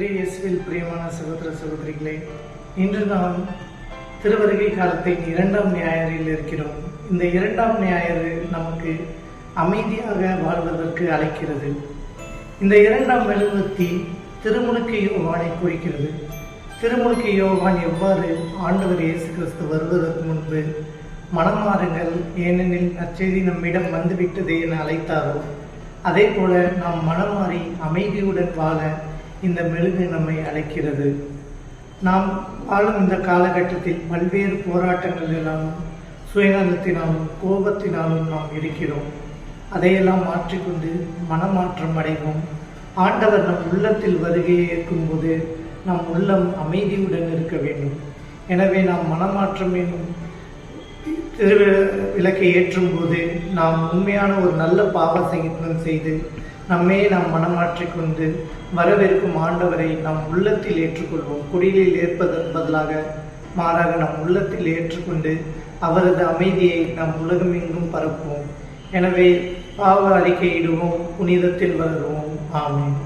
இயேசுவில் பிரியமான சகோதர சகோதரிகளே, இன்று நாம் திருவருகை காலத்தின் 2ஆம் ஞாயிறில் இருக்கிறோம். இந்த 2ஆம் ஞாயிறு நமக்கு அமைதியாக வாழ்வதற்கு அழைக்கிறது. இந்த 2ஆம் மெழுகுவர்த்தி திருமுழுக்கு யோவானை குறிக்கிறது. திருமுழுக்கு யோவான் எவ்வாறு ஆண்டவர் இயேசு கிறிஸ்து வருவதற்கு முன்பு மனமாறுங்கள், ஏனெனில் நற்செய்தி நம்மிடம் வந்துவிட்டது என அழைத்தாரோ, அதே போல நாம் மனமாறி அமைதியுடன் வாழ இந்த மெழுகு நம்மை அழைக்கிறது. நாம் வாழும் இந்த காலகட்டத்தில் பல்வேறு போராட்டங்களினாலும் சுயநலத்தினாலும் கோபத்தினாலும் நாம் இருக்கிறோம். அதையெல்லாம் மாற்றிக்கொண்டு மனமாற்றம் அடைவோம். ஆண்டவர் நம் உள்ளத்தில் வருகையை ஏற்கும்போது நம் உள்ளம் அமைதியுடன் இருக்க வேண்டும். எனவே நாம் மனமாற்றம் என்னும் திரு விளக்கை ஏற்றும் போது நாம் உண்மையான ஒரு நல்ல பாவ சங்கீதம் செய்து நம்மை நாம் மனமாற்றிக்கொண்டு வரவிருக்கும் ஆண்டவரை நம் உள்ளத்தில் ஏற்றுக்கொள்வோம். குடிலில் ஏற்பதற்கு பதிலாக மாறாக நம் உள்ளத்தில் ஏற்றுக்கொண்டு அவரது அமைதியை நம் உலகமெங்கும் பரப்புவோம். எனவே பாவ அறிக்கையிடுவோம், புனிதத்தில் வருவோம். ஆமென்.